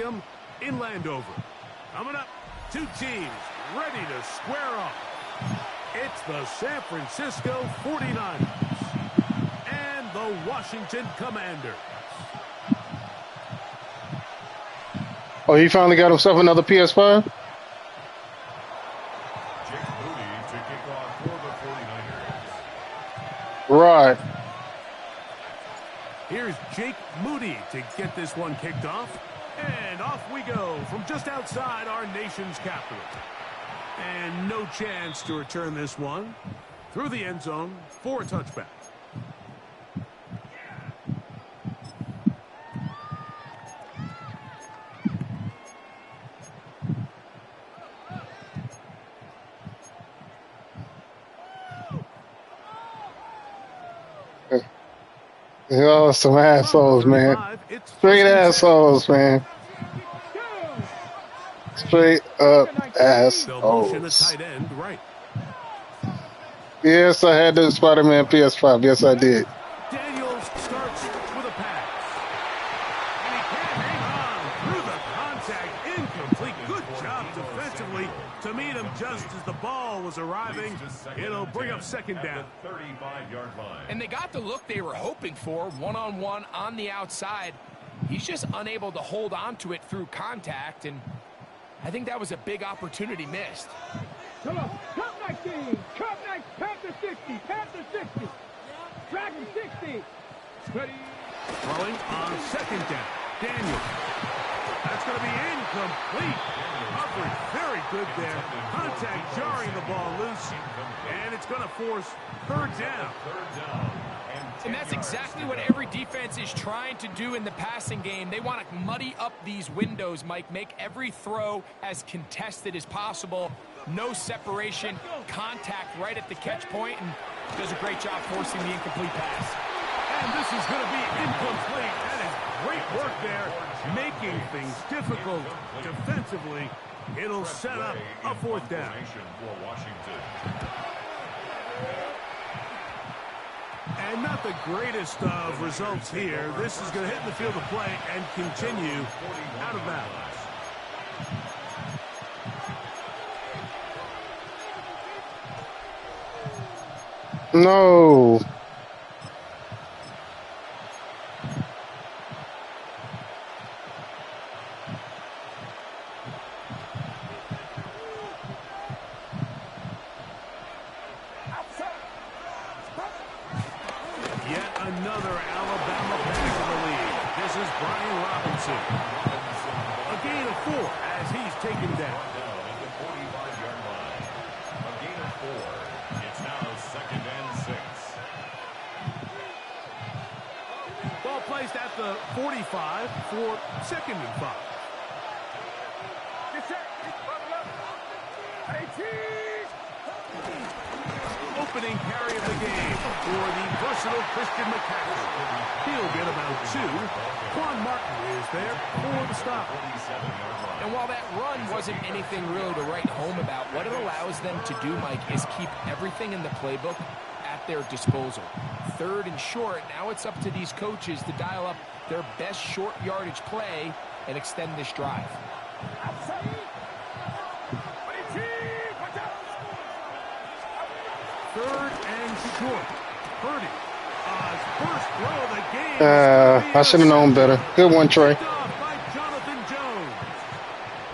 Stadium in Landover. Coming up, two teams ready to square off. It's the San Francisco 49ers and the Washington Commanders. Oh, he finally got himself another PS5? Right. Here's Jake Moody to get this one kicked off. And off we go from just outside our nation's capital. And no chance to return this one through the end zone for a touchback. Y'all some assholes, man. Straight assholes, man. Straight up assholes. Yes, I had the Spider-Man PS5. Yes, I did. Daniels starts with a pass. And he can't hang on through the contact. Incomplete. Good job defensively to meet him just as the ball was arriving. It'll bring up second down. 35-yard line. And they got the look they were hoping for, one-on-one on the outside. He's just unable to hold on to it through contact, and I think that was a big opportunity missed. Come on, cut 19, cut 19, Panther 60, Panther 60, Dragon 60. Ready. Throwing on second down. Daniel. That's going to be incomplete. Coverage very good there. Contact jarring the ball loose. And it's going to force third down. And that's exactly what every defense is trying to do in the passing game. They want to muddy up these windows, Mike, make every throw as contested as possible. No separation, contact right at the catch point, and does a great job forcing the incomplete pass. And this is going to be incomplete. That is great work there, making things difficult defensively. It'll set up a fourth down. And not the greatest of results here. This is going to hit the field of play and continue out of bounds. No. Yet another Alabama pass in the lead. This is Brian Robinson. A gain of 4 as he's taken down. A gain of 4. It's now second and 6. Ball placed at the 45 for second and 5. Opening carry of the game for the versatile Christian McCaffrey. He'll get about 2. Quan Martin is there for the stop. And while that run wasn't anything really to write home about, what it allows them to do, Mike, is keep everything in the playbook at their disposal. Third and short, now it's up to these coaches to dial up their best short yardage play and extend this drive. Third and short. Purdy. First throw of the game. I should have known better. Good one, Trey.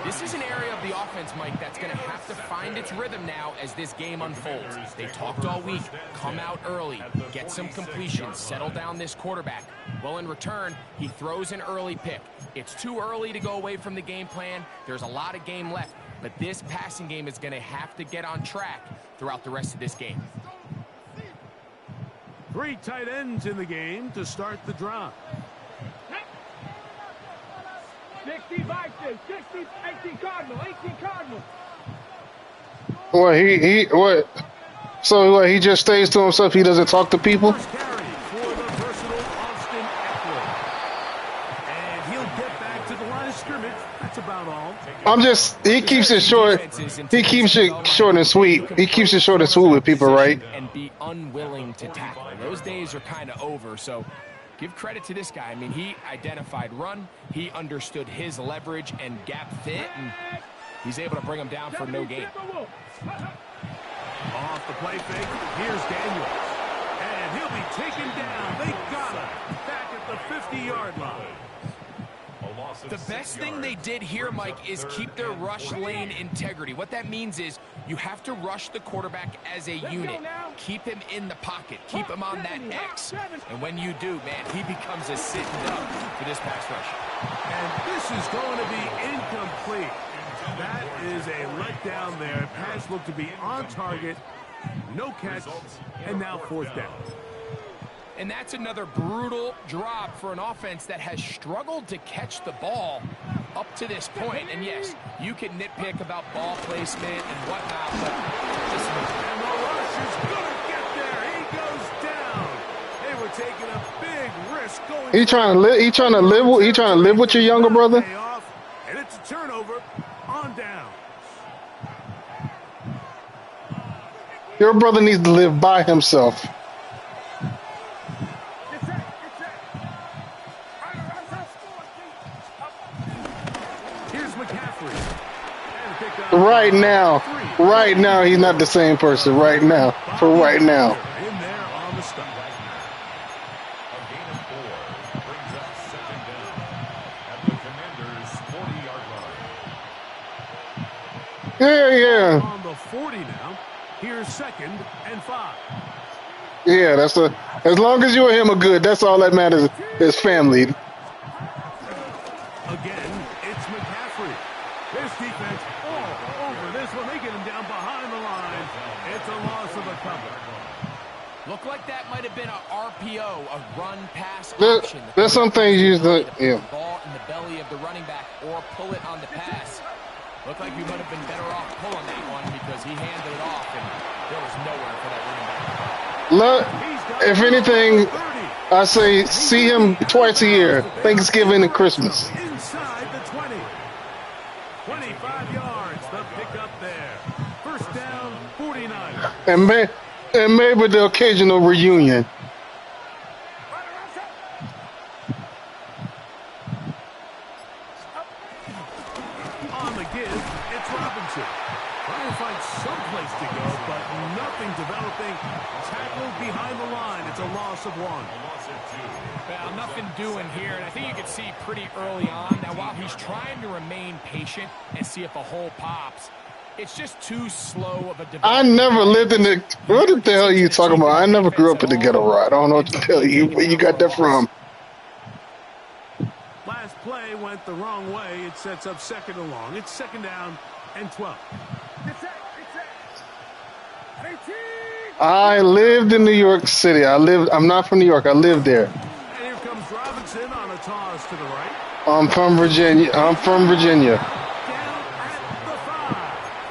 This is an area of the offense, Mike, that's going to have to find its rhythm now as this game unfolds. They talked all week. Come out early. Get some completions. Settle down this quarterback. Well, in return, he throws an early pick. It's too early to go away from the game plan. There's a lot of game left. But this passing game is going to have to get on track throughout the rest of this game. 3 tight ends in the game to start the drive. 60 Vikings, 60, 18 Cardinal, 18 Cardinal. What? So what, he just stays to himself, he doesn't talk to people? First carry for the versatile Austin Eckler. And he'll get back to the line of scrimmage. That's about all. He keeps it short. He keeps it short and sweet. He keeps it short and sweet with people, right? And be unwilling to tackle. Those days are kind of over, so Give credit to this guy. I mean, he identified run, he understood his leverage and gap fit, and he's able to bring him down for no gain. Off the play fake, here's Daniels. And he'll be taken down. They got him back at the 50-yard line. The best thing they did here, Mike, is keep their rush lane integrity. What that means is you have to rush the quarterback as a unit. Keep him in the pocket. Keep him on that X. And when you do, man, he becomes a sitting duck for this pass rush. And this is going to be incomplete. That is a letdown there. Pass looked to be on target. No catch. And now fourth down. And that's another brutal drop for an offense that has struggled to catch the ball up to this point. And yes, you can nitpick about ball placement and whatnot, but just and the rush is going to get there. He goes down. They were taking a big risk going. He trying to live with your younger brother. And it's a turnover on down. Your brother needs to live by himself. Right now, he's not the same person. Right now, for right now. In there on the stop. A gain of 4 brings up second down at the Commanders' 40-yard line. Yeah. On the 40 now. Here's 2nd and 5. Yeah, as long as you and him are good, that's all that matters is family. Again, it's McCaffrey. This defense all over this one. They get him down behind the line. It's a loss of a couple. look like that might have been an RPO, a run-pass option. There's some things you yeah. Ball in the belly of the running back or pull it on the pass. Looked like we might have been better off pulling that one because he handed it off and there was nowhere for that running back. Look, if anything, I say see him twice a year, Thanksgiving and Christmas. Inside the 20. 25 yards, the pickup there. First down, 49. And maybe the occasional reunion. On the give, it's Robinson. Trying to find some place to go, but nothing developing. Tackled behind the line. It's a loss of 1. Well, nothing doing here, and I think you can see pretty early on. Now, while he's trying to remain patient and see if a hole pops, it's just too slow of a development. I never lived in the... What the hell are you talking about? I never grew up in the ghetto, right? I don't know what to tell you. Where you got that from? Last play went the wrong way. It sets up second and long. It's second down and 12. I lived in New York City. I'm not from New York. I lived there. And here comes Robinson on a toss to the right. I'm from Virginia. Down at the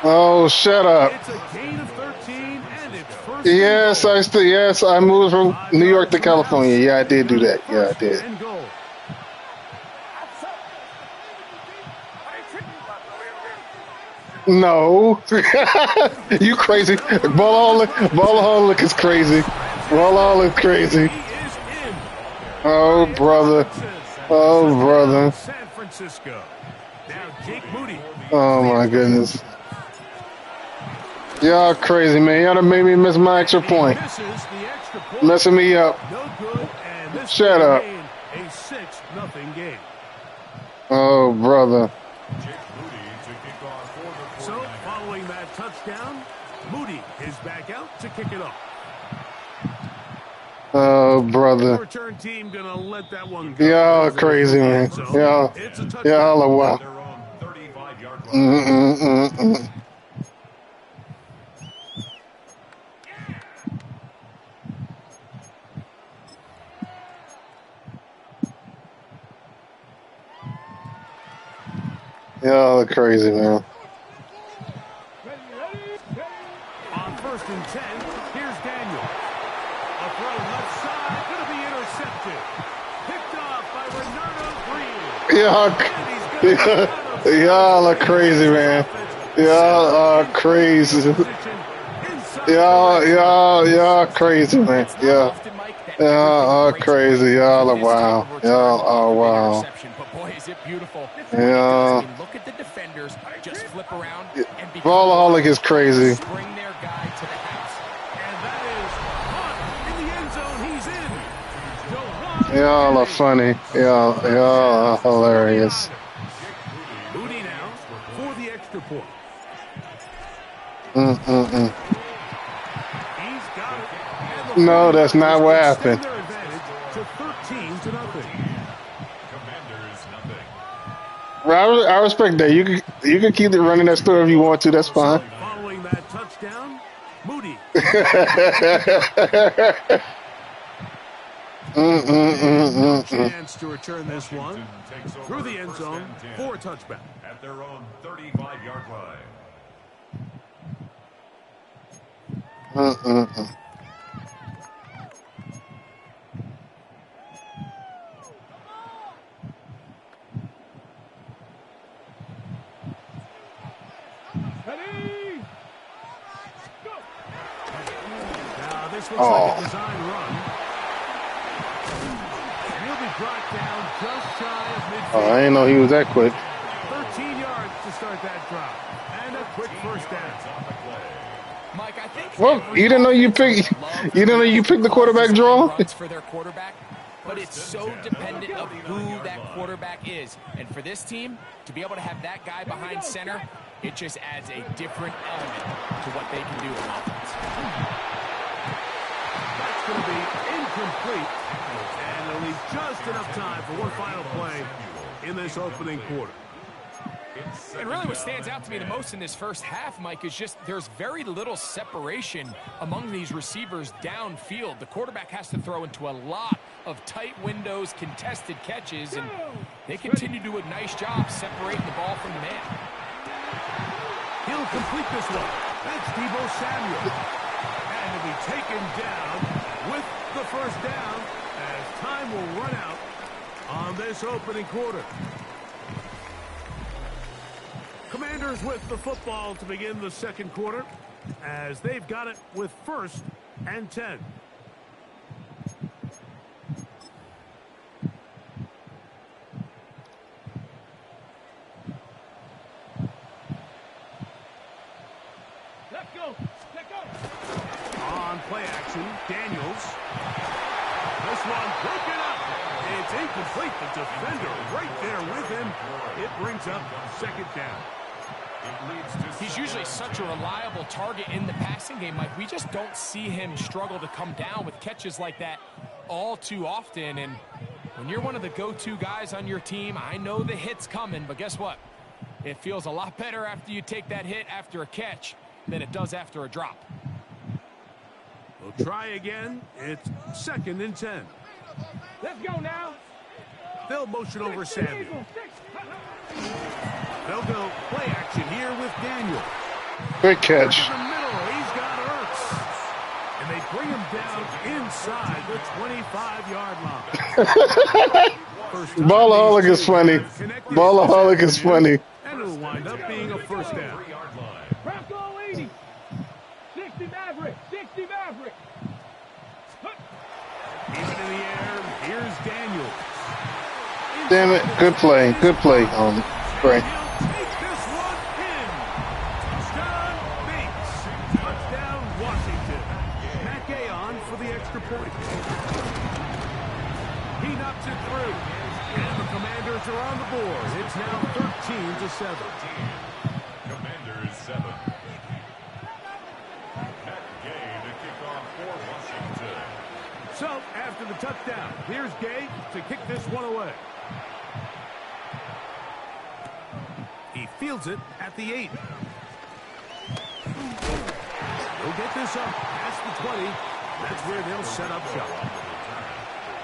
5. Oh, shut up. It's a gain of 13, and it's first. Yes, I moved from New York to California. Yeah, I did do that. Yeah, I did. And goal. No. You crazy. Ballaholic is crazy. Ballaholic crazy. He is in. Oh, brother. Oh, brother. San Francisco. Now Jake Moody. Oh, my goodness. Y'all crazy, man. Y'all done made me miss my extra point. Misses the extra point. Messing me up. No good, and this Shut up. a 6-0 game. Oh, brother. So, following that touchdown, Moody is back out to kick it off. Oh, brother. Return team gonna let that one go. Y'all crazy, man. Y'all are wild. Y'all are crazy, man. On 1st and 10, here's Daniel. A throw left side, gonna be intercepted. Picked off by Renardo Green. Y'all are crazy, man. Y'all are crazy. Y'all crazy, man. Yeah. And everything breaks crazy. down Oh, for this type wow. of Yeah, return oh, after an wow. interception. But boy, is it beautiful. When it does, I Yeah. mean, look at the defenders just flip around and become Ballaholic is trying to crazy. spring their guy to the house. And that is caught in the end zone. He's in. Jawan Y'all are Kennedy. funny. Y'all are hilarious. Moody now for the extra point. Mm-mm-mm. He's got it. And the No, that's not what 49ers happened. extend their advantage to 13-0. Commanders, nothing. Well, I respect that. You can keep running that story if you want to. That's fine. Following that touchdown, Moody. No chance to return this one through the end zone for a touchback. At their own 35-yard line. Ready? Go! Now this looks Oh. like a design run. And he'll be brought down just shy of midfield. Oh, I didn't know he was that quick. 13 yards to start that drive. And a quick first down. Mike, I think Well, you didn't know you picked. You didn't know you picked the quarterback draw. runs for their quarterback, but it's so dependent of who that quarterback is. And for this team, to be able to have that guy behind center, it just adds a different element to what they can do on offense. That's going to be incomplete. And they'll leave just enough time for one final play in this opening quarter. And really what stands out to me the most in this first half, Mike, is just there's very little separation among these receivers downfield. The quarterback has to throw into a lot of tight windows, contested catches, and they continue to do a nice job separating the ball from the man. He'll complete this one. That's Deebo Samuel. And he'll be taken down with the first down as time will run out on this opening quarter. Commanders with the football to begin the second quarter as they've got it with 1st and 10. Let's go! Let's go! On play action, Daniels. This one broken up. It's incomplete. The defender right there with him. It brings up 2nd down. He's usually such a reliable target in the passing game, Mike. We just don't see him struggle to come down with catches like that all too often. And when you're one of the go-to guys on your team, I know the hit's coming, but guess what? It feels a lot better after you take that hit after a catch than it does after a drop. We'll try again. It's 2nd and 10. Let's go now! They'll motion over Samuel. Eagle, 6. They'll go play action here with Daniel. Good catch. In the middle, he's got Ertz. And they bring him down inside the 25-yard line. Ballaholic is funny. Ballaholic is funny. And it'll wind up being a first down. Bronco 80. 60 Maverick. 60 Maverick. Even in the air, here's Daniel. Damn it. Good play. Good play. Right. He'll take this one in. Touchdown, Bates. Touchdown, Washington. Matt Gay on for the extra point. He knocks it through. And the Commanders are on the board. It's now 13-7. Commanders 7. Matt Gay to kick off for Washington. So, after the touchdown, here's Gay to kick this one away. He fields it at the 8. He'll get this up past the 20. That's where they'll set up shop.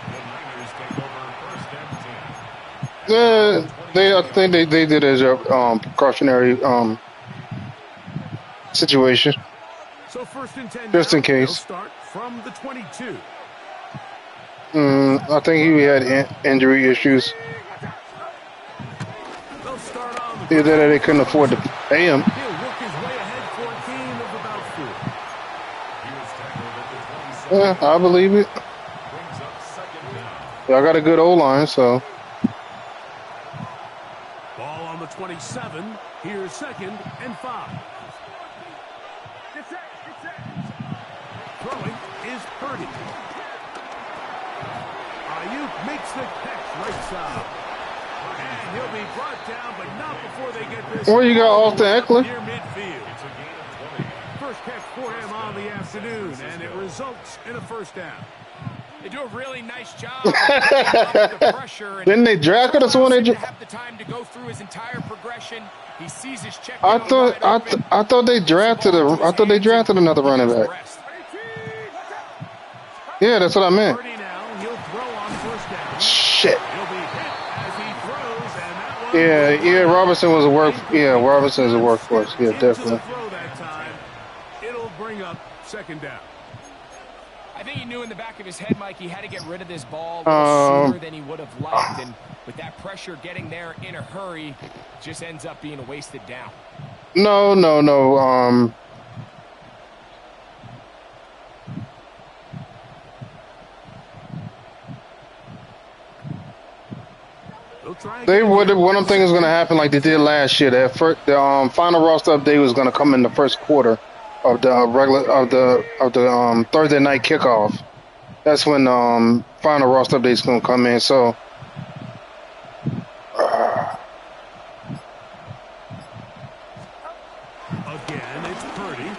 The Niners take over 1st and 10. I think they did as a precautionary situation. So 1st and 10. Just in now, case. they'll start from the 22. I think he had injury issues. They'll start on the Either that or they couldn't afford to pay him. He'll work his way ahead for a gain of about 4. He was tackled at the 27. I believe it. Brings Y'all got a good O-line, so. Ball on the 27. Here's 2nd and 5. Throwing is Purdy. Ayuk makes the catch right side. And he'll be brought down, but not before they get this. Where you got Austin Eckler? Near midfield. First catch for him on the afternoon, and it results in a first down. They do a really nice job of the pressure. Didn't they draft us when they have the time to go through his entire progression. He sees his check. I thought they drafted another running back. Yeah, that's what I meant. Shit. Yeah, Robinson was a work. Yeah, Robinson is a workhorse. Yeah, definitely. It'll bring up 2nd down. I think he knew in the back of his head, Mike, he had to get rid of this ball sooner than he would have liked. And with that pressure getting there in a hurry, just ends up being a wasted down. No. What I'm thinking is going to happen like they did last year. The final roster update was going to come in the first quarter of the Thursday night kickoff. That's when final roster update is going to come in. So again, it's Purdy.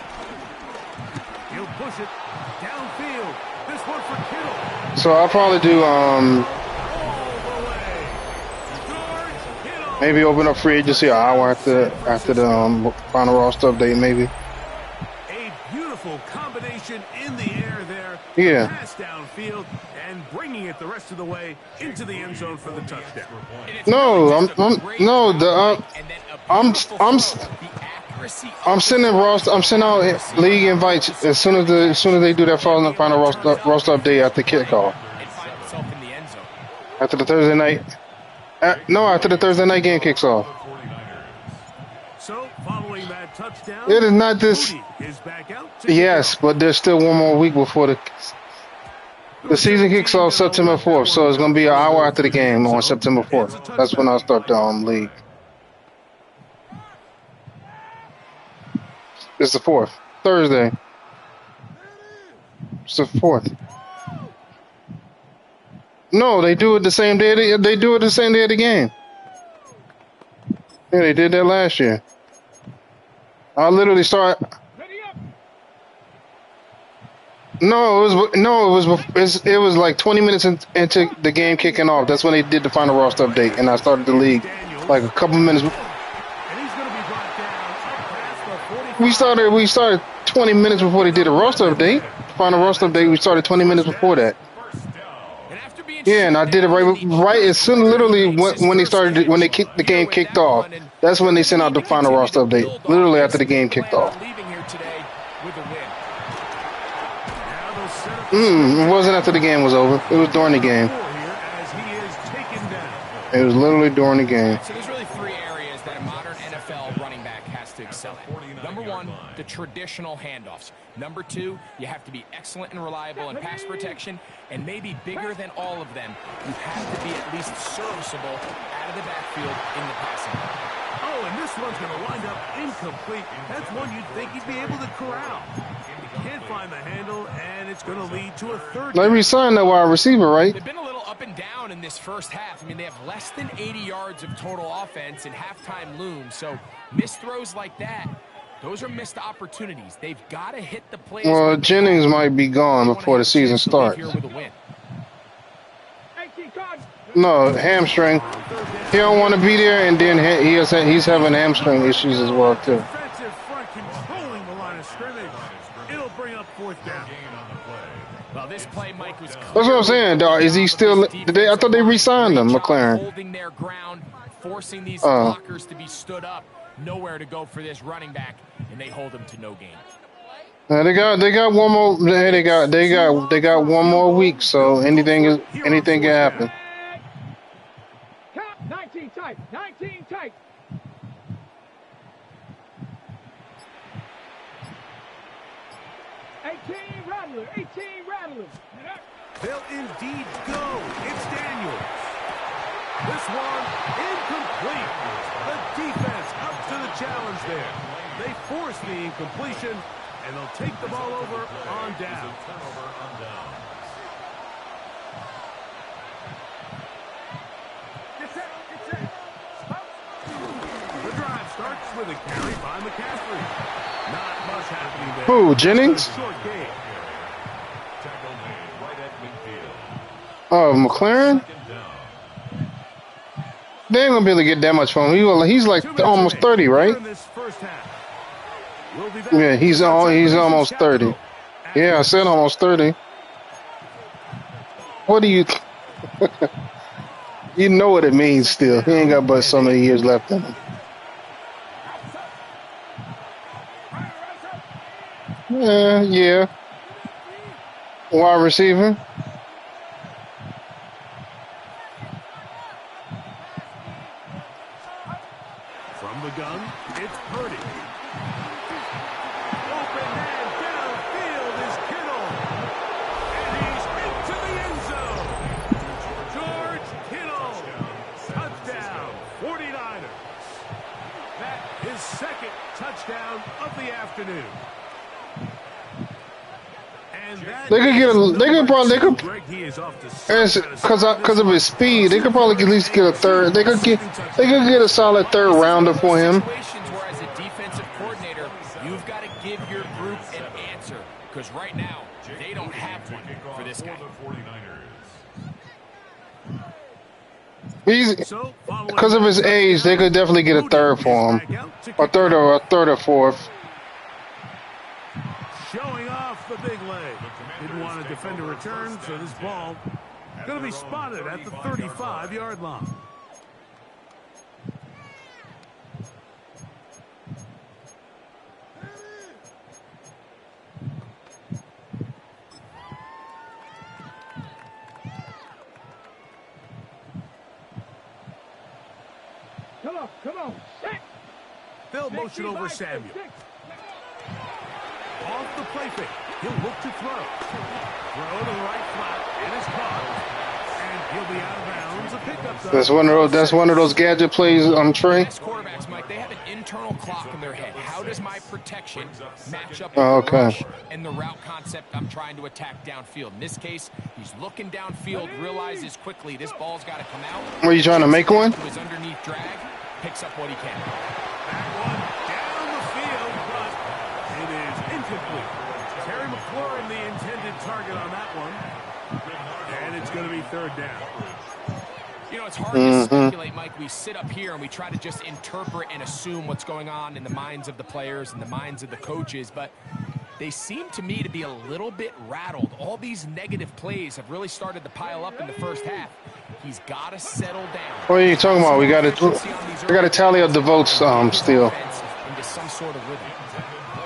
He'll push it downfield. This one for Kittle. So I'll probably do maybe open up free agency an hour after the final roster update, maybe. A beautiful combination in the air there. Yeah. Pass downfield and bringing it the rest of the way into the end zone for the touchdown. I'm sending out league invites as soon as they do that final roster update after kickoff. After the Thursday night. After the Thursday night game kicks off. So, following that touchdown, it is not this. Is back out yes, but there's still one more week before the season kicks off September 4th. So it's going to be an hour after the game on September 4th. That's when I'll start the league. It's the 4th. Thursday. It's the 4th. No, they do it the same day. They do it the same day of the game. Yeah, they did that last year. I literally start. No, it was like 20 minutes into the game kicking off. That's when they did the final roster update, and I started the league like a couple minutes. We started 20 minutes before they did the roster update. The final roster update, we started 20 minutes before that. Yeah, and I did it right as soon, literally when the game kicked off. That's when they sent out the final roster update. Literally after the game kicked off. It wasn't after the game was over. It was during the game. It was literally during the game. So there's really 3 areas that a modern NFL running back has to excel at. Number 1, the traditional handoffs. Number 2, you have to be excellent and reliable in pass protection, and maybe bigger than all of them, you have to be at least serviceable out of the backfield in the passing game. Oh, and this one's going to wind up incomplete. That's one you'd think he'd be able to corral. He can't find the handle, and it's going to lead to a 3rd. They re-signed that wide receiver, right? They've been a little up and down in this first half. I mean, they have less than 80 yards of total offense, and halftime looms. So missed throws like that, those are missed opportunities. They've got to hit the plays. Well, Jennings might be gone before the season starts. No, hamstring. He don't want to be there, and then he's having hamstring issues as well too. Defensive front controlling the line of scrimmage. It'll bring up 4th down. Well, this play, Mike, was that's what I'm saying, dog. Is he still? I thought they re-signed him, McLaren. Holding their ground, forcing these blockers to be stood up. Nowhere to go for this running back, and they hold him to no gain. They got one more. They got one more week, so anything can happen. 19 tight. 19 tight. They'll indeed go. It's Daniels. This one incomplete. The defense up to the challenge there. They force the incompletion, and they'll take the ball over on down. The drive starts with a carry by McCaffrey. Not much happening there. Who, Jennings? Short game. Oh, McLaren? They ain't gonna be able to get that much from him. He's like almost 30, right? Yeah, he's almost 30. Yeah, I said almost 30. What do you... You know what it means still. He ain't got but so many years left in him. Yeah. Wide receiver. From the gun, it's Purdy. Open man downfield is Kittle. And he's into the end zone. George Kittle. Touchdown, 49ers. That is second touchdown of the afternoon. Because of his speed, they could probably at least get a third. They could get a solid third rounder for him. Situations where, as a defensive coordinator, you've got to give your group an answer, because right now they don't have one for this guy. Because of his age, they could definitely get a third for him, a third or fourth. Showing off the big leg. Didn't want to defend a return, so this ball going to be spotted at the 35-yard line. Come on. They'll motion over Samuel. Off the play fake. He'll look to throw. Throw to the right flat, and it's caught. And he'll be out of bounds. A pickup. That's one of those gadget plays on Trey. Best quarterbacks, Mike, they have an internal clock in their head. How does my protection match up with the rush and the route concept I'm trying to attack downfield? In this case, he's looking downfield, realizes quickly this ball's got to come out. Were you trying to make one? To his underneath drag, picks up what he can. That one down the field, but it is incomplete. Terry McLaurin, the intended target on that one. And it's going to be third down. You know, it's hard to speculate, Mike. We sit up here and we try to just interpret and assume what's going on in the minds of the players and the minds of the coaches, but they seem to me to be a little bit rattled. All these negative plays have really started to pile up in the first half. He's got to settle down. What are you talking about? We got to tally up the votes still. Into some sort of rhythm.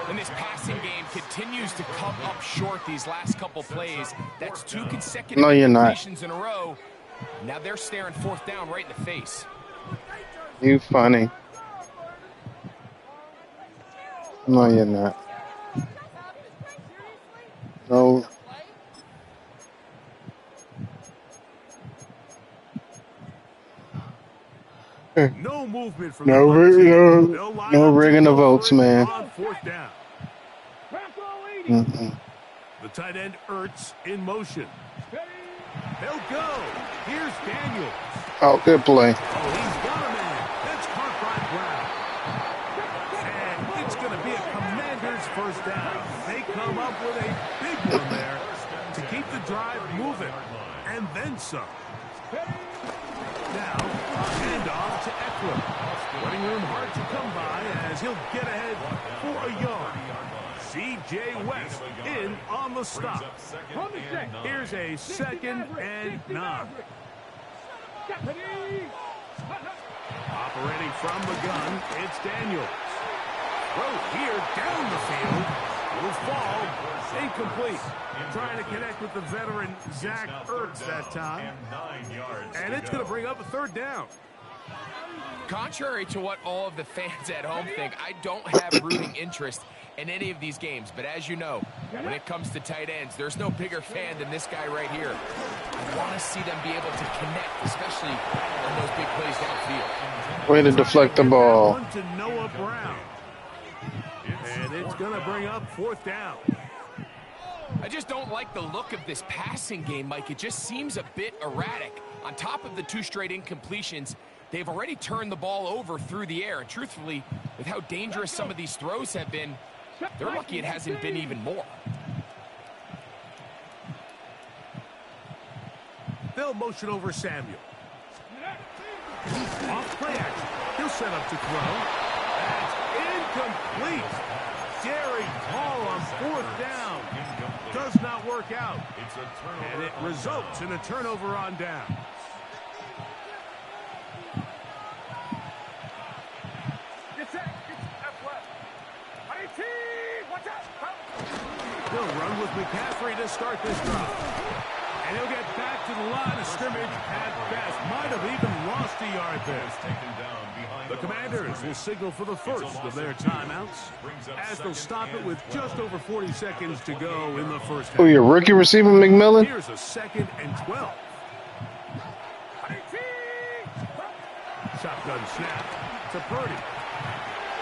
And this passing game continues to come up short these last couple plays. That's 2 consecutive completions in a row. Now they're staring fourth down right in the face. You funny. No, you're not. No. No movement from no rigging the votes, man. The tight end Ertz in motion. They'll go. Here's Daniels. Oh, good play. Oh, he's got a man. That's caught by Brown. And it's going to be a Commander's first down. They come up with a big one there to keep the drive moving. And then some. Now, handoff to Eckler. Running room hard to come by as he'll get ahead for a yard. C.J. West in on the stop. Here's a 2nd and 9. Operating from the gun, it's Daniels. Throw here down the field. Will fall. Incomplete. Trying to connect with the veteran Zach Ertz that time. And it's going to bring up a third down. Contrary to what all of the fans at home think, I don't have rooting interest in any of these games. But as you know, when it comes to tight ends, there's no bigger fan than this guy right here. I want to see them be able to connect, especially on those big plays downfield. Way to deflect the ball. To Noah Brown. And it's going to bring up 4th down. I just don't like the look of this passing game, Mike. It just seems a bit erratic. On top of the 2 straight incompletions, they've already turned the ball over through the air. And truthfully, with how dangerous some of these throws have been, they're lucky it hasn't been even more. They'll motion over Samuel. Off play action. He'll set up to throw. That's incomplete. Jerry Hall on 4th down. Does not work out. And it results in a turnover on down. He'll run with McCaffrey to start this drive. And he'll get back to the line of scrimmage at best. Might have even lost a yard there. The Commanders will signal for the first of their timeouts as they'll stop it with just over 40 seconds to go in the first half. Oh, your rookie receiver, McMillan? Here's a 2nd and 12. Shotgun snap to Purdy.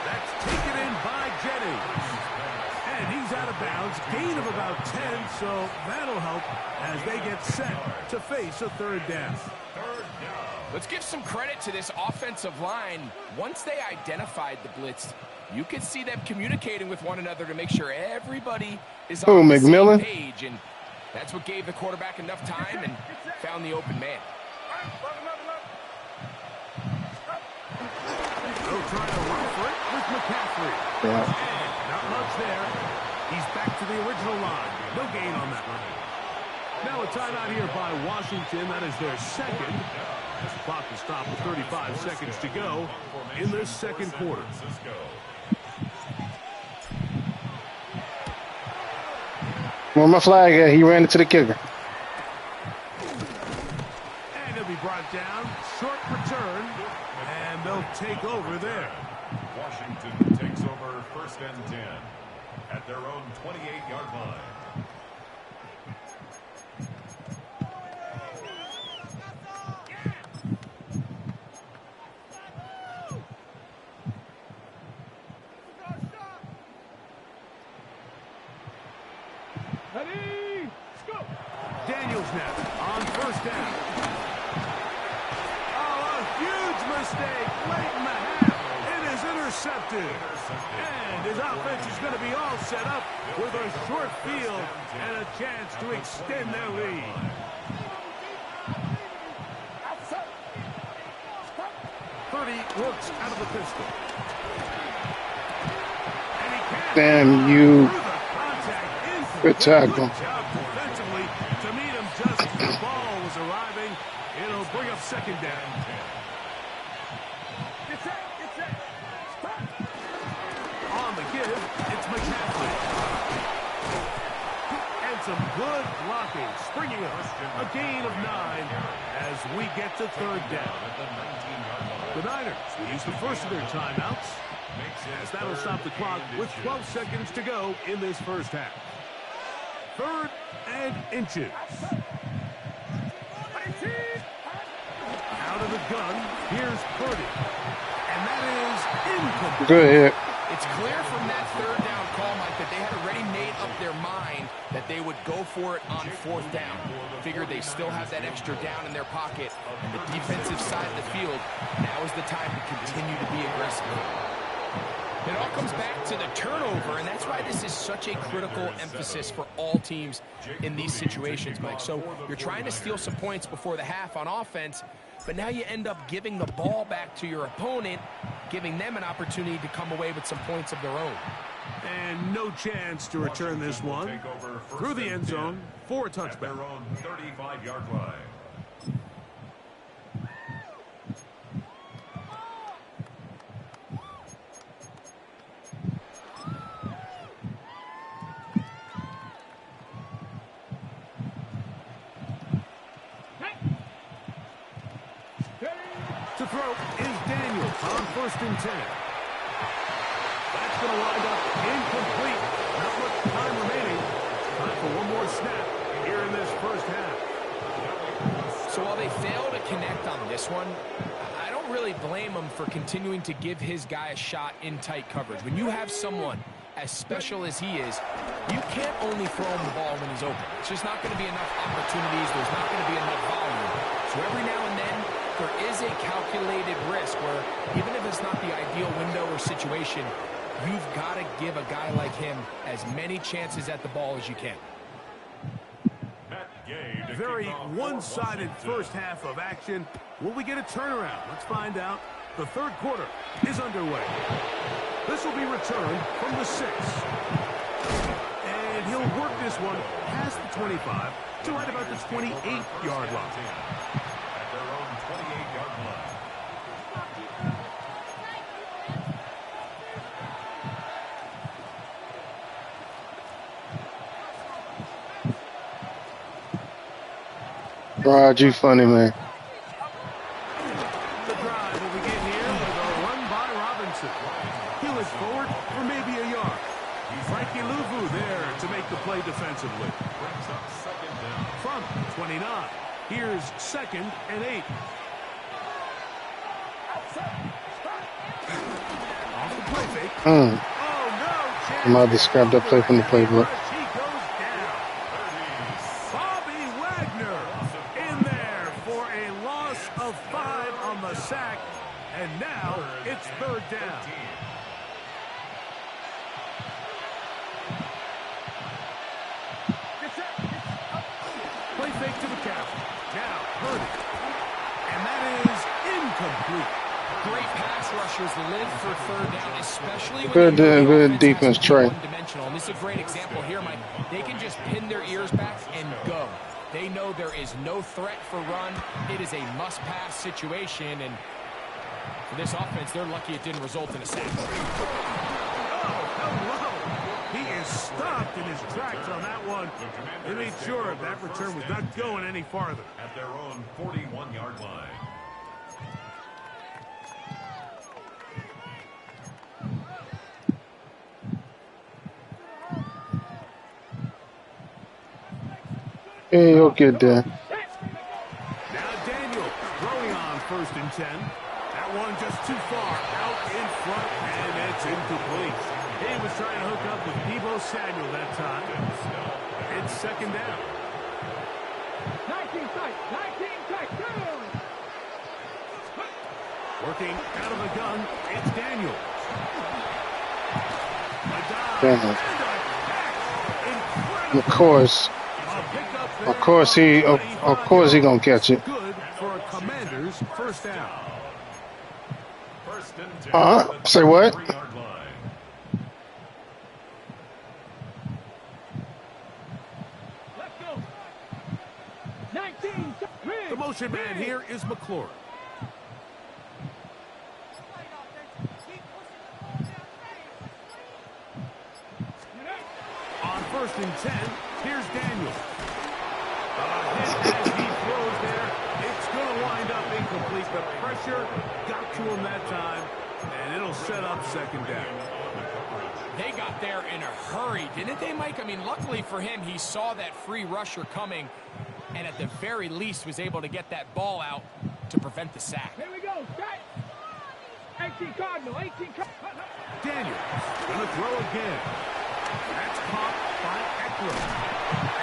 That's taken in by Jennings. And he's out of bounds. Gain of about 10, so that'll help as they get set to face a 3rd down. Let's give some credit to this offensive line. Once they identified the blitz, you could see them communicating with one another to make sure everybody is on the same page. And that's what gave the quarterback enough time and found the open man. They'll try to run for it with McCaffrey. Yeah. And not much there. He's back to the original line. No gain on that one. Now a timeout here by Washington. That is their 2nd. The clock is stopped with 35 seconds to go in this 2nd quarter. Where my flag at? He ran into the kicker. And he'll be brought down. Short return. And they'll take over there. Washington takes over 1st and 10 at their own 28-yard line. Daniels now on 1st down. Oh, a huge mistake late in the half. It is intercepted. And his offense is going to be all set up with a short field and a chance to extend their lead. Purdy looks out of the pistol. And he can't. Damn you. Good tackle. Defensively to meet him just as the ball was arriving. It'll bring up 2nd down. On the give, it's McCaffrey. And some good blocking, springing us a gain of 9 as we get to 3rd down. The Niners will use the first of their timeouts as that'll stop the clock with 12 seconds to go in this first half. 3rd and inches. Out of the gun, here's Purdy. And that is incomplete. Good hit. It's clear from that 3rd down call, Mike, that they had already made up their mind that they would go for it on 4th down. Figured they still have that extra down in their pocket. And the defensive side of the field, now is the time to continue to be aggressive. It all comes back to the turnover, and that's why this is such a critical emphasis for all teams in these situations, Mike. So you're trying to steal some points before the half on offense, but now you end up giving the ball back to your opponent, giving them an opportunity to come away with some points of their own. And no chance to return this one through the end zone for a touchback. Their own 35-yard line. To throw first and 10. That's going to wind up incomplete. Not much time remaining. Time for one more snap here in this first half. So while they fail to connect on this one, I don't really blame him for continuing to give his guy a shot in tight coverage. When you have someone as special as he is, you can't only throw him the ball when he's open. It's just not going to be enough opportunities. There's not going to be enough volume. So every now and then, there is a calculated risk where even if it's not the ideal window or situation, you've got to give a guy like him as many chances at the ball as you can. Very one-sided first half of action. Will we get a turnaround? Let's find out. The third quarter is underway. This will be returned from the 6. And he'll work this one past the 25 to right about the 28-yard line. At their own 28-yard line. Rod, you funny, man. The drive will begin here with a run by Robinson. He'll look forward for maybe a yard. Frankie Louvu there to make the play defensively. Brings up second down. From 29, here's 2nd and 8. Off the play fake. Oh, no. I'm about to scrap that play from the playbook. He goes down. Bobby Wagner in there for a loss of 5 on the sack. And now it's 3rd down. Play fake to McCaffrey. Now Purdy. And that is incomplete. Great pass rushers live for 3rd down, especially when Good, the good offense defense, has to be Trey. one-dimensional. And this is a great example here, Mike. They can just pin their ears back and go. They know there is no threat for run. It is a must-pass situation, and for this offense, they're lucky it didn't result in a sack. Oh, hello. He is stopped in his tracks on that one. They made sure that return was not going any farther. At their own 41-yard line. Hey, you'll get there. Now Daniel throwing on 1st and 10. That one just too far out in front, and it's incomplete. He was trying to hook up with Deebo Samuel that time. It's 2nd down. 19 tight, 19 tight, down. Working out of the gun, it's Daniel. A dive Damn. and a catch. Incredible. Of course. Of course he gonna catch it. Good for a Commander's 1st down. First and 10. Say what? 3-yard line. Let's go. 19 tight. The motion man here is McLaurin. On 1st and 10, here's Daniel. As he throws there, it's going to wind up incomplete. The pressure got to him that time, and it'll set up 2nd down. They got there in a hurry, didn't they, Mike? I mean, luckily for him, he saw that free rusher coming, and at the very least was able to get that ball out to prevent the sack. Here we go. Set. 18 Cardinal. 18 Cardinal. Daniel going to throw again. That's caught by Eckler.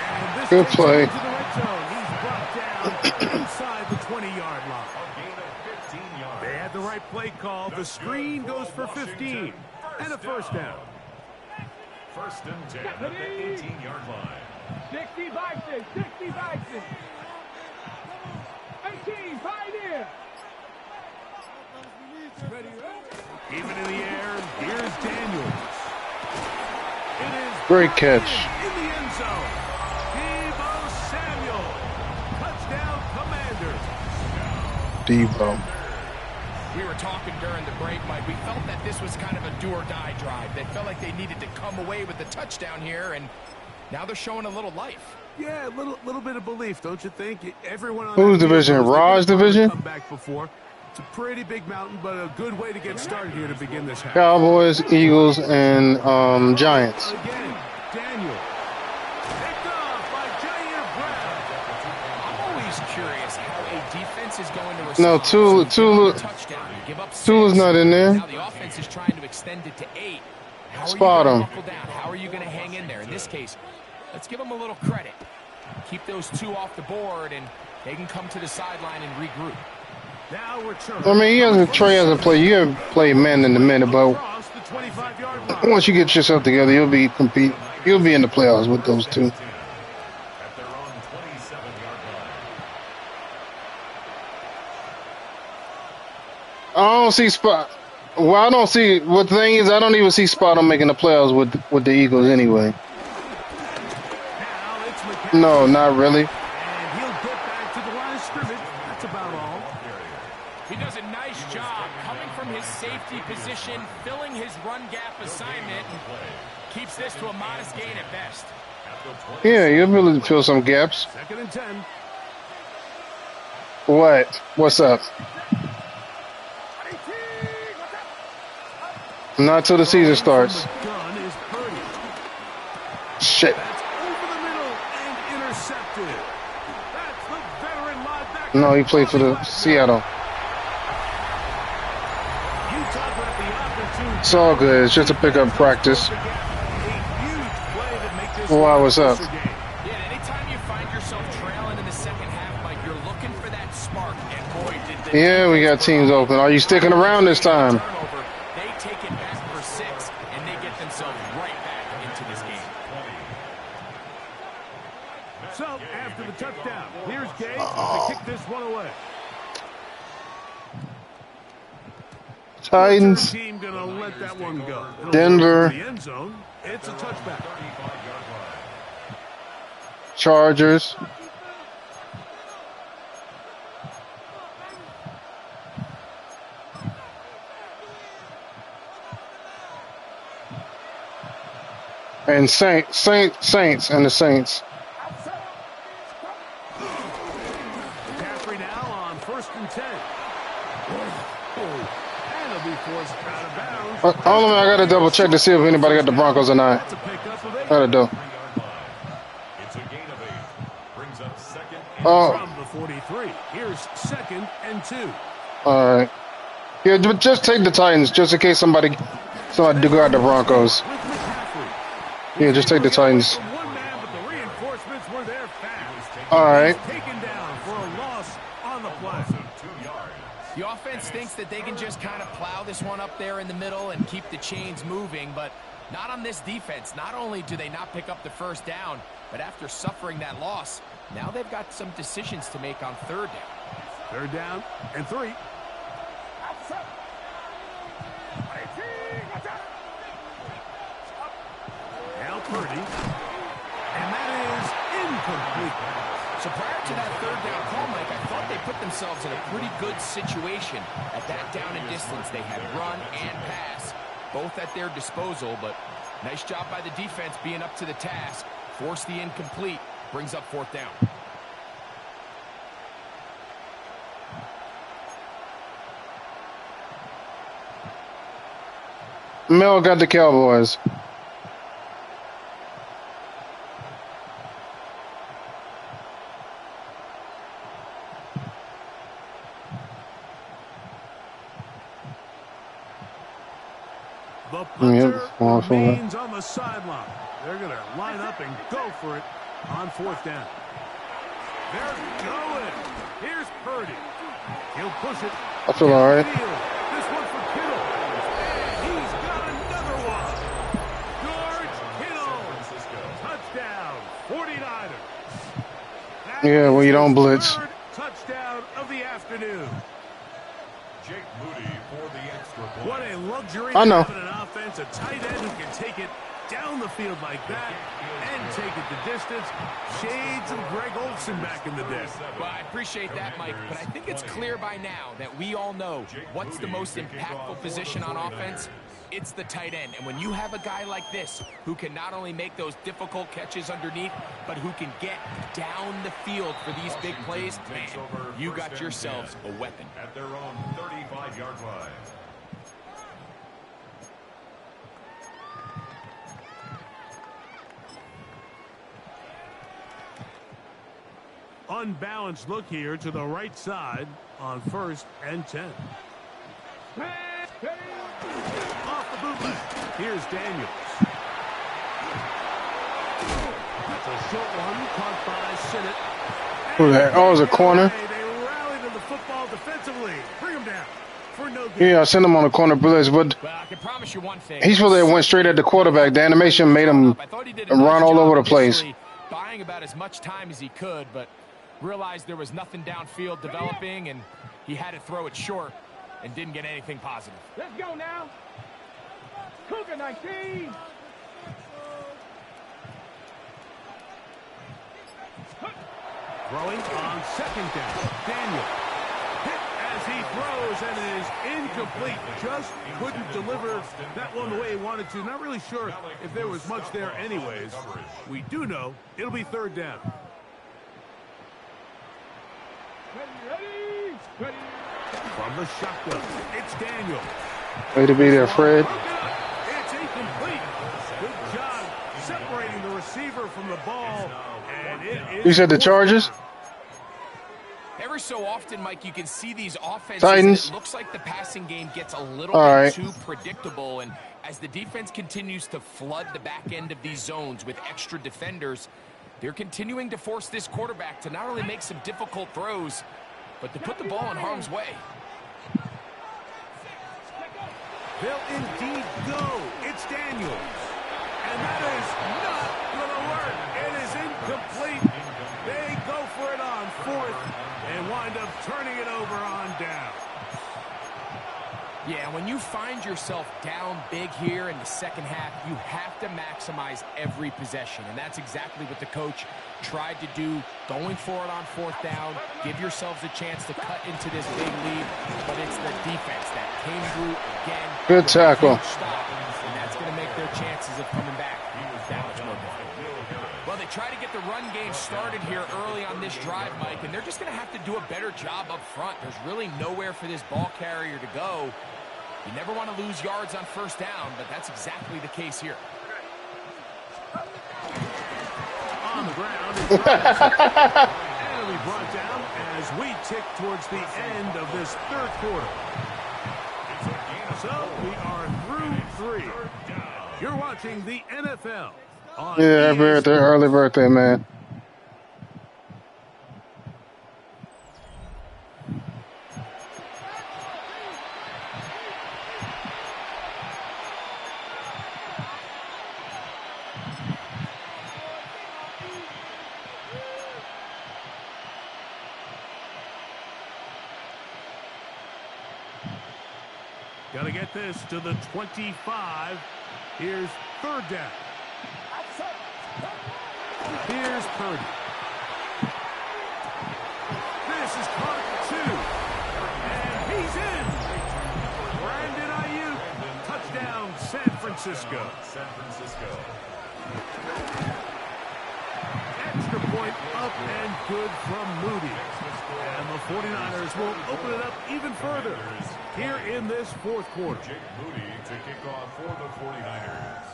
And this Good takes play. him to the red zone. He's brought down inside the 20-yard line. A gain of 15 yards. They had the right play call. The screen goes for 15 and a 1st down. 1st and 10 at the 18-yard line. 60 Vikings. 60 Vikings. 18 Pioneer. Even in the air, here's Daniels. It is Great catch. in the end zone. Deebo Samuel. Touchdown, Commanders. Deebo. We were talking during the break, Mike. We felt that this was kind of a do-or-die drive. They felt like they needed to come away with the touchdown here, and now they're showing a little life. Yeah, a little bit of belief, don't you think? Everyone on Whose that division? team knows Raj's they've never division? come back before. It's a pretty big mountain, but a good way to get started here to begin this half. Cowboys, Eagles, and Giants. Again, Daniel. Picked off by Jair Brown. I'm always curious how a defense is going to respond. No, Tula's not in there. Now the offense is trying to extend it to 8. How Spot are you him. going to buckle down? How are you going to hang in there? In this case, let's give them a little credit. Keep those 2 off the board, and they can come to the sideline and regroup. Now return. I mean, Trey hasn't played. You haven't played man in a minute, but Across the 25-yard line. once you get yourself together, you'll be in the playoffs with those 2. At their own 27-yard line. I don't see Spot. Well, I don't see. What the thing is, I don't even see Spot on making the playoffs with the Eagles anyway. Now it's McCaffrey. No, not really. And he'll get back to the line of scrimmage. That's about all. He does a nice job coming from his safety position, filling his run gap assignment, and keeps this to a modest gain at best. Yeah, you'll really fill some gaps. 2nd and 10. What? What's up? Not till the season starts. Gun is Purdy. Shit. That's over the middle and intercepted. That's the veteran linebacker. No, he played for the Seattle. Utah got the opportunity. It's all good. It's just a pickup practice. A huge play to make this Why, what's up? closer game. Yeah, anytime you find yourself trailing in the second half, Mike, you're looking for that spark. And boy, did the Yeah, we got teams open. Are you sticking around this time? turnover, they take it back for 6, and they get themselves right back into this game. So, after the touchdown, here's Gage to kick this one away. Titans, Team gonna let that one go. It'll Denver. go to the end zone. It's a touchback. Chargers. And Saints and the Saints. McCaffrey now on 1st and 10. And he'll be forced out of bounds. Hold on, I gotta double check to see if anybody got the Broncos or not. That's a pickup of 8. Gotta do. It's a gain of 8. Brings up 2nd and Oh, From the 43. Here's 2nd and 2. all right. Yeah, just take the Titans, just in case somebody do got the Broncos. With McCaffrey. Yeah, just take the Titans. From one man, but the reinforcements were there fast. All right. He's taken down for a loss on the play. 2 yards. The offense thinks that they can just kind of plow this one up there in the middle and keep the chains moving, but not on this defense. Not only do they not pick up the 1st down, but after suffering that loss, now they've got some decisions to make on 3rd down. 3rd down and 3. Now Purdy. And that is incomplete. So prior to that 3rd down call, Mike, I thought they put themselves in a pretty good situation at that down and distance. They had run and pass, both at their disposal, but nice job by the defense being up to the task. Force the incomplete, brings up 4th down. Mel got the Cowboys. The punter Yep, remains on the sideline. They're going to line up and go for it on 4th down. They're going. Here's Purdy. He'll push it. I feel all right. Downfield. This one for Kittle. And he's got another one. George Kittle. Touchdown, 49ers. That Yeah, well, you is don't his blitz. 3rd touchdown of the afternoon. Jake Moody for the extra point. What a luxury I know. having an offense, a tight end who can take it down the field like that and take it the distance. Shades of Greg Olsen back in the day. Well, I appreciate that, Mike, but I think it's clear by now that we all know what's the most impactful position on offense. It's the tight end. And when you have a guy like this who can not only make those difficult catches underneath, but who can get down the field for these big plays, man, you got yourselves a weapon. At their own 35-yard line. Unbalanced look here to the right side on 1st and 10. Off the bootleg. Here's Daniels. That's a short one caught by Sinnott. Who's that? Oh, it's a corner. They rallied to the football defensively. Bring him down for no good. Yeah, I sent him on the corner blitz, but Well, I can promise you one thing. he's supposed to have went straight at the quarterback. The animation made him run all over the place. Buying about as much time as he could, but realized there was nothing downfield developing, and he had to throw it short and didn't get anything positive. Let's go now. Cougar 19. Throwing on 2nd down. Daniel hit as he throws, and it is incomplete. Just couldn't deliver that one the way he wanted to. Not really sure if there was much there anyways. We do know it'll be 3rd down. Ready. From the shotgun, it's Daniel. Way to be there, Fred. It's incomplete. Good job separating the receiver from the ball. And it is. You said the Chargers? Every so often, Mike, you can see these offenses. Titans. It looks like the passing game gets a little All bit right. too predictable. And as the defense continues to flood the back end of these zones with extra defenders, they're continuing to force this quarterback to not only make some difficult throws, but to put the ball in harm's way. They'll indeed go. It's Daniels. And that is not going to work. It is incomplete. They go for it on 4th and wind up turning it over on down. Yeah, when you find yourself down big here in the second half, you have to maximize every possession. And that's exactly what the coach tried to do, going for it on 4th down. Give yourselves a chance to cut into this big lead. But it's the defense that came through again. Good tackle. Stop, and that's going to make their chances of coming back that much more difficult. Well, they try to get the run game started here early on this drive, Mike, and they're just going to have to do a better job up front. There's really nowhere for this ball carrier to go. You never want to lose yards on 1st down, but that's exactly the case here. On the ground. And it'll be brought down as we tick towards the end of this 3rd quarter. So we are through 3. You're watching the NFL. Yeah, happy birthday, early birthday, man. Got to get this to the 25. Here's 3rd down. Here's Purdy. This is caught 2. And he's in. Brandon Ayuk. Touchdown, San Francisco. Extra point up and good from Moody. And the 49ers will open it up even further here in this 4th quarter. Jake Moody to kick off for the 49ers.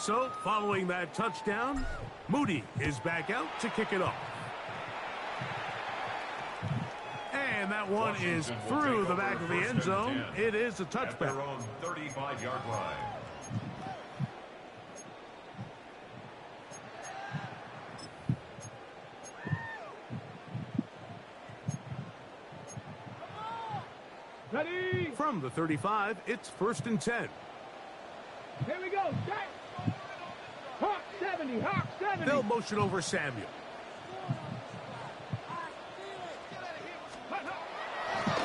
So, following that touchdown, Moody is back out to kick it off. And that one is through the back of the end zone. It is a touchback. At their own 35-yard line. Ready. From the 35, it's 1st and 10. Here we go. Set. Hawk 70. Hawk 70. They'll motion over Samuel.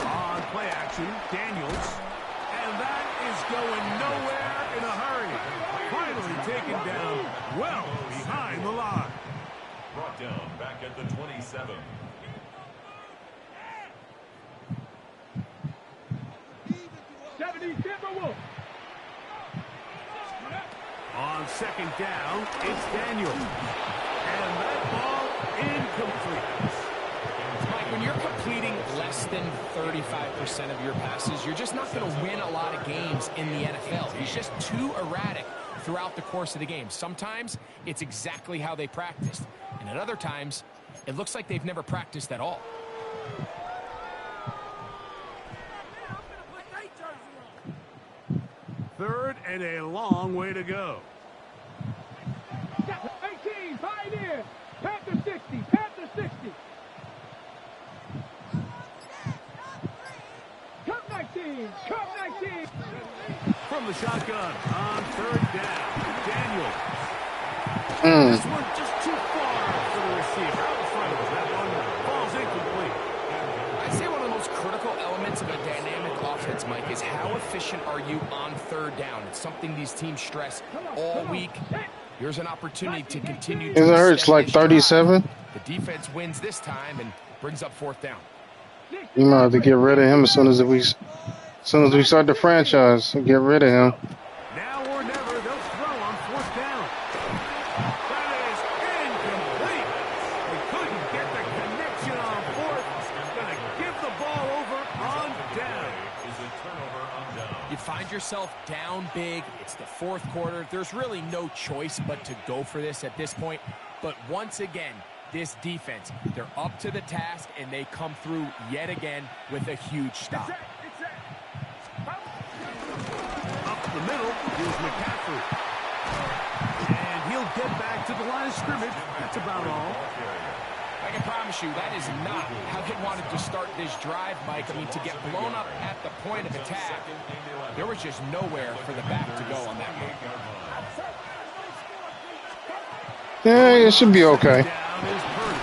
On play action, Daniels. And that is going nowhere in a hurry. Finally taken down well behind the line. Brought down back at the 27. second down, it's Daniel. And that ball incomplete. Mike, when you're completing less than 35% of your passes, you're just not going to win a lot of games in the NFL. He's just too erratic throughout the course of the game. Sometimes it's exactly how they practiced. And at other times, it looks like they've never practiced at all. Third and a long way to go. 18, pioneer. Panther 60, Panther 60. Cup 19, Cup 19. From the shotgun on third down, Daniel. This one just too far for the receiver. Out in front of him. That one falls incomplete. I'd say one of the most critical elements of a dynamic offense, Mike, is how efficient are you on third down. It's something these teams stress all week. Here's an opportunity to continue to Isn't it? It's like 37. The defense wins this time and brings up fourth down. You might have to get rid of him as soon as we start the franchise. Get rid of him. Now or never, they'll throw on fourth down. That is incomplete. They couldn't get the connection on fourth. Going to give the ball over on down. You find yourself down big. It's the fourth quarter. There's really no choice but to go for this at this point. But once again, this defense, they're up to the task, and they come through yet again with a huge stop. Up the middle, here's McCaffrey. And he'll get back to the line of scrimmage. That's about all. I can promise you that is not how they wanted to start this drive, Mike. I mean, to get blown up at the point of attack, there was just nowhere for the back to go on that one. Yeah, it should be okay. Down is Purdy.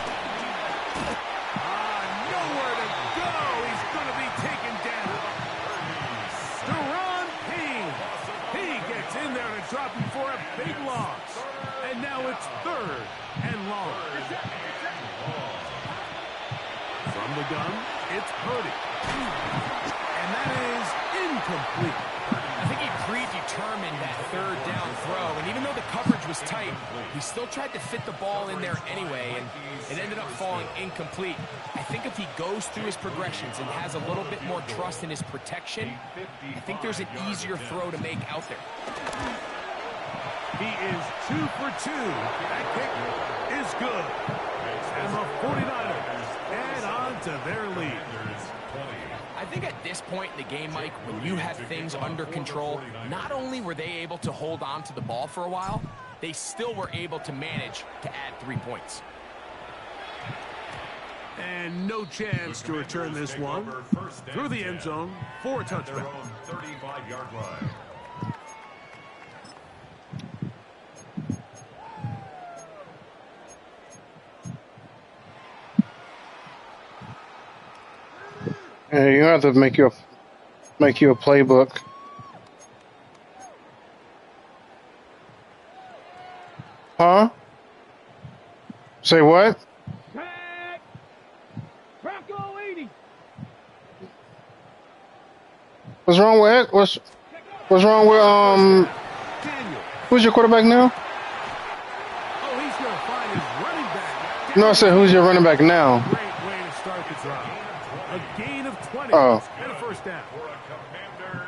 Nowhere to go. He's going to be taken down. Deron Payne. He gets in there to drop him for a big loss. And now it's third and long. From the gun, it's Purdy. And that is incomplete. I think he predetermined that third down throw, and even though the coverage was tight, he still tried to fit the ball in there anyway, and it ended up falling incomplete. I think if he goes through his progressions and has a little bit more trust in his protection, I think there's an easier throw to make out there. He is 2 for 2. That kick is good. And the 49ers add on to their lead. I think at this point in the game, Mike, when you have things under control, not only were they able to hold on to the ball for a while, they still were able to manage to add 3 points. And no chance to return this one through the end zone for a touchdown. 35-yard line. Yeah, you have to make you a playbook. Huh? Say what? Tag. Bronco 80. What's wrong with it? What's wrong with Daniel. who's your quarterback now? Oh, he's going to find his running back. No, I said who's your running back now? Great way to start the drive. A gain of 20 Oh. and a first down.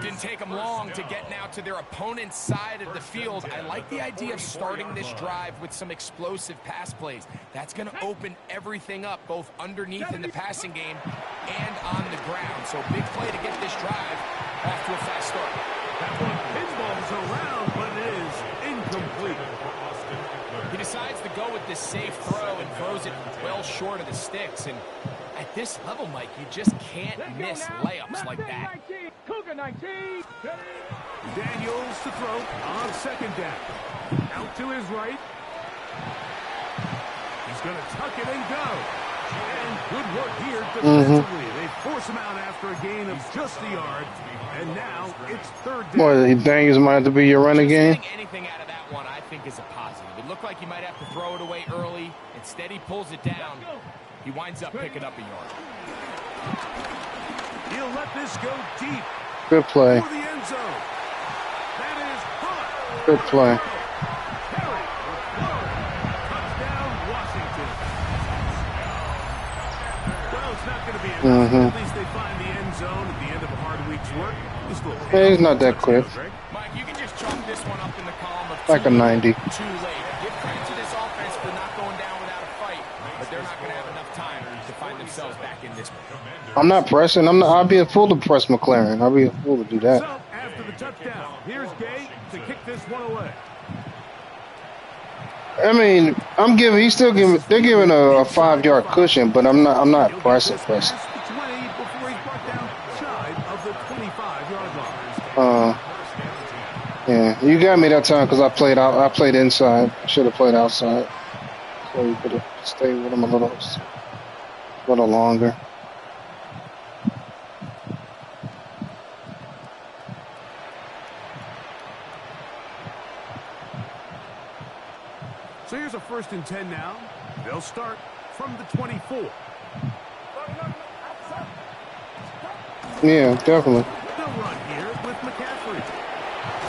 Didn't take them long to get now to their opponent's side of the field. I like the idea of starting this drive with some explosive pass plays. That's going to open everything up, both underneath in the passing game and on the ground. So big play to get this drive off to a fast start. That one pinballs around, but it is incomplete. He decides to go with this safe throw and throws it well short of the sticks. And at this level, Mike, you just can't miss layups like that. 19, Cougar 19. Daniels to throw on second down. Out to his right. He's going to tuck it and go. And good work here defensively. They force him out after a gain of just a yard. And now it's third down. Boy, Daniels might have to be your running game. Getting anything out of that one, I think, is a positive. It looked like he might have to throw it away early. Instead, he pulls it down. He winds up picking up a yard. He'll let this go deep. Good play. For the end zone. That is caught. Good play. Mm-hmm. At least they find the end zone at the end of a hard week's work. This little Yeah, he's not that quick. Mike, you can just chalk this one up in the column of Like a 90. too late. Give credit to this offense for not going down without a fight, but they're not going to have enough time to find themselves back in this one. I'm not pressing. I'll be a fool to press McLaren. I'll be a fool to do that. So, after the touchdown, here's Gay to kick this one away. I mean, they're giving a 5-yard cushion, but I'm not pressing. The 20 before he's brought down shy of the 25-yard line. Yeah, you got me that time because I played inside. I should have played outside. So you could have stayed with him a little longer. So here's a 1st and 10 now. They'll start from the 24. Yeah, definitely. They'll run here with McCaffrey.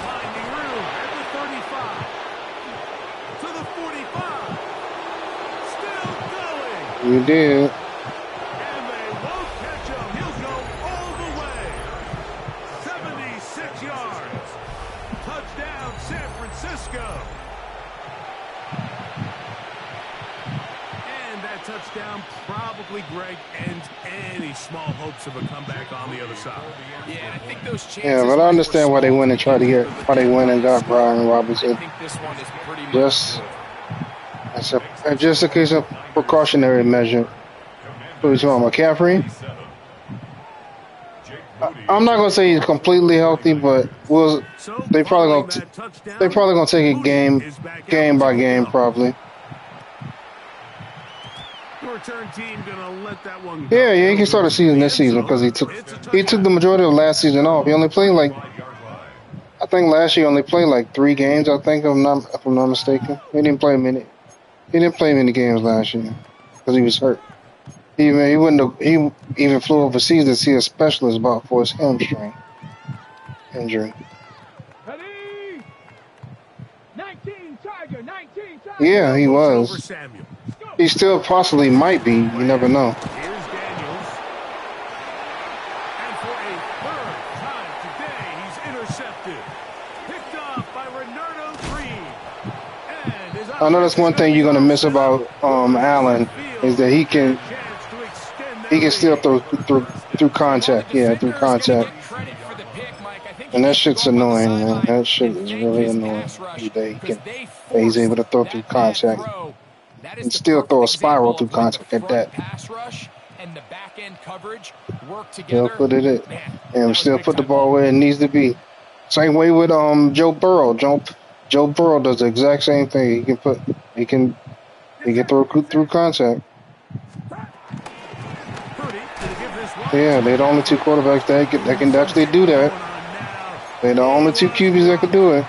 Finding room at the 35. To the 45. Still going. You did. And they won't catch him. He'll go all the way. 76 yards. Touchdown, San Francisco. Touchdown probably, Greg, ends any small hopes of a comeback on the other side. Yeah, I think those chances. Yeah, but I understand why they went and got Brian Robinson. I think this one is pretty Just a case of precautionary measure. Who is on McCaffrey? I'm not gonna say he's completely healthy, but they probably gonna take it game by game probably. Return team gonna let that one go. Yeah, he can start the season this season because he took the majority of last season off. He only played I think last year he only played like 3 games. I think if I'm not mistaken. He didn't play many games last year because he was hurt. He even flew overseas to see a specialist for his hamstring injury. 19 Tiger, 19 Tiger. Yeah, he was. He still possibly might be. You never know. Here's Daniels. And for a 3rd time today, he's intercepted. Picked off by Renardo Green. I know that's one thing you're gonna miss about Allen is that he can still throw through contact. Yeah, through contact. And that shit's annoying, man. That shit is really annoying. He's able to throw through contact. And still throw a spiral through contact at that. Still put it in. And still put the ball where it needs to be. Same way with Joe Burrow. Joe Burrow does the exact same thing. He can throw through contact. Yeah, they're the only 2 quarterbacks that can actually do that. They're the only 2 QBs that can do it.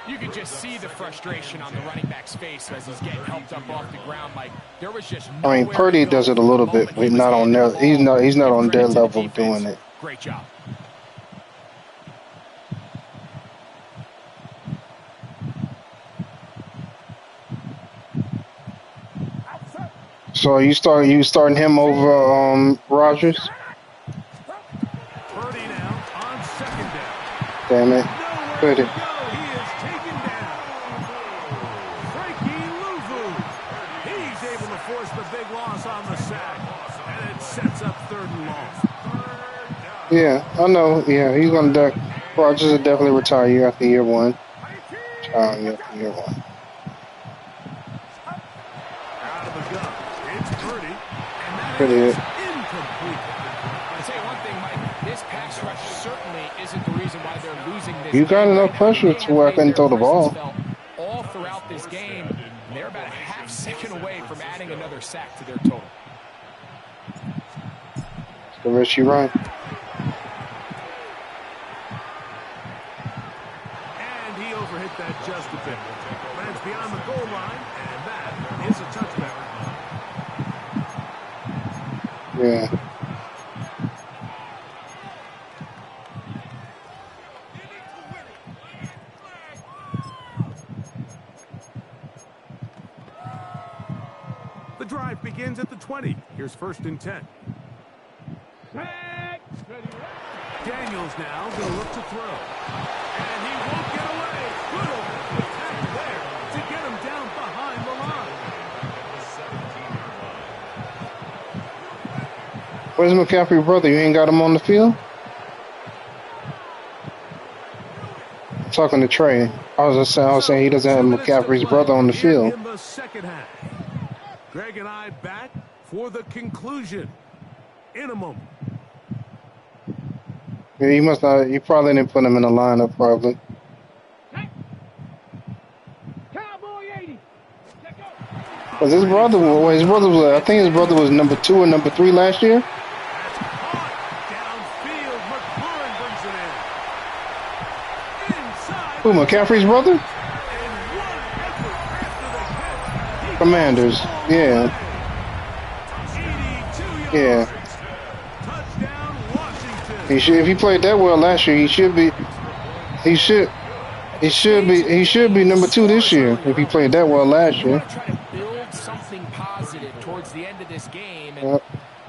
You could just see the frustration on the running back's face as he's getting helped up off the ground. Like there was just. I mean, Purdy does it a little bit, but not on their. He's not on their level of doing it. Great job. So you starting him over Rodgers? Purdy now on 2nd down. Damn it. Put it. He is taken down. Frankie Louvu. He's able to force the big loss on the sack. And it sets up 3rd and long. Yeah, I know. Yeah, he's gonna Rodgers will definitely retire after year 1. Year 1. Out of the gun. It's Purdy. And that Pretty is it. incomplete. I'll tell you one thing, Mike. This pass rush certainly isn't the reason why they're losing this. You got enough pressure to where I couldn't throw the ball. All throughout this game, and they're about a half second away from adding another sack to their total. The rest you run. And he overhit that just a bit. Lands beyond the goal line, and that is a touchback. Yeah. The drive begins at the 20. Here's 1st and 10. Back. Daniels now going to look to throw. And he won't get away. Good attack there to get him down behind the line. Where's McCaffrey's brother? You ain't got him on the field? I'm talking to Trey. I was saying he doesn't have McCaffrey's brother on the field. In the second half. Greg and I back for the conclusion in a moment. Yeah, he must not. You probably didn't put him in the lineup, probably. Cowboy 80. Cause his brother was, I think his brother was number 2 or number 3 last year. Downfield, McLaurin brings it in. Inside. Who, McCaffrey's brother? Commanders, yeah. Yeah. Touchdown, Washington. He should, if he played that well last year, he should be number 2 this year. If he played that well last You year. want to try to build something positive towards the end of this game, and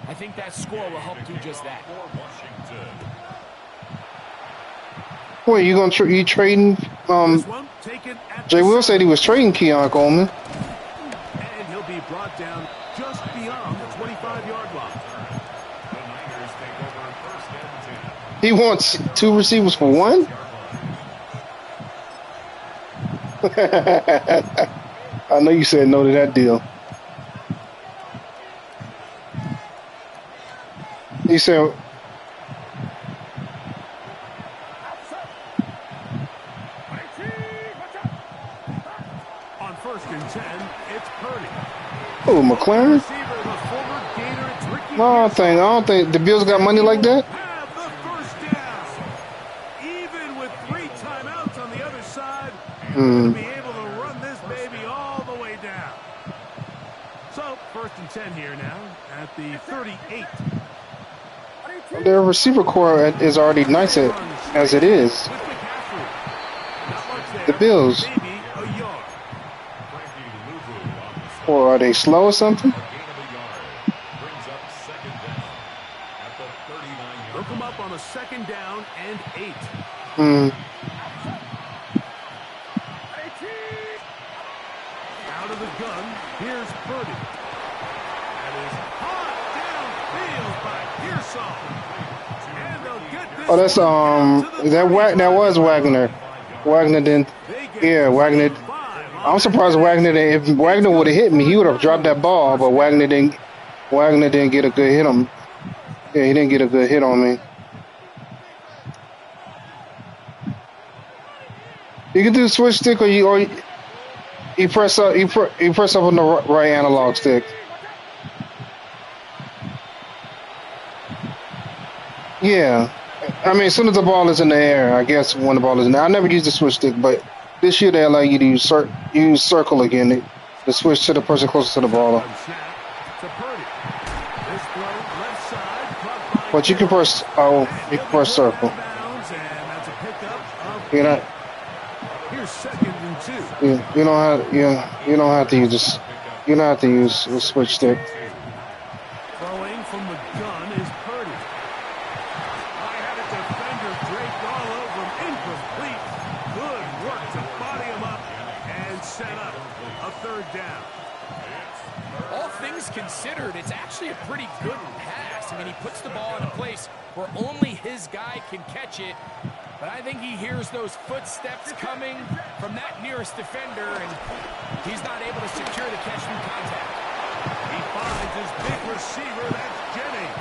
I think that score will help do just that. Wait, you gonna you trading? Jay Will said he was trading Keon Coleman. And he'll be brought down just beyond the 25-yard line. He wants 2 receivers for 1? I know you said no to that deal. He said, On 1st and 10, it's Purdy. "Oh, McLaren? Receiver, the former Gator, it's Ricky No, I don't think the Bills got money like that." have the 1st down. Even with 3 timeouts on the other side, they're going to be able to run this baby all the way down. So, 1st and 10 here now at the 38. Their receiver core is already nice as it is. With McCaffrey. Not much there. The Bills. Maybe a yard. Or are they slow or something? They'll come up on a 2nd down and 8. Out of the gun, here's Purdy. That is hot downfield by Pearsall. And they'll get this Oh, that's that was Wagner. Wagner didn't. Yeah, Wagner. I'm surprised Wagner didn't. If Wagner would have hit me, he would have dropped that ball. But Wagner didn't. Wagner didn't get a good hit on. Yeah, he didn't get a good hit on me. You can do the switch stick, or you press up. You press up on the right analog stick. Yeah, I mean, as soon as the ball is in the air, I guess when the ball is in there. I never used the switch stick, but this year they allow you to use circle again to switch to the person closest to the ball. But you can press circle. You know, you don't have to use this. You don't have to use the switch stick. Throwing from the gun is Purdy. I had a defender draped all over him. Incomplete. Good work to body him up and set up a 3rd down. All things considered, it's actually a pretty good pass. I mean, he puts the ball in a place where only his guy can catch it. But I think he hears those footsteps coming from that nearest defender, and he's not able to secure the catch through contact. He finds his big receiver, that's Jennings.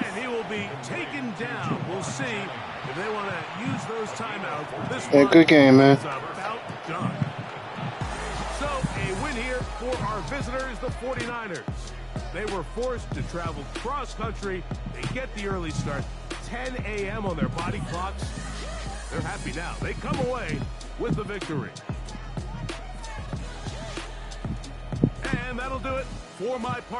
And he will be taken down. We'll see if they want to use those timeouts. This Yeah, good game, man. is about done. So, a win here for our visitors, the 49ers. They were forced to travel cross-country. They get the early start. 10 a.m. on their body clocks. They're happy now. They come away with the victory. And that'll do it for my part.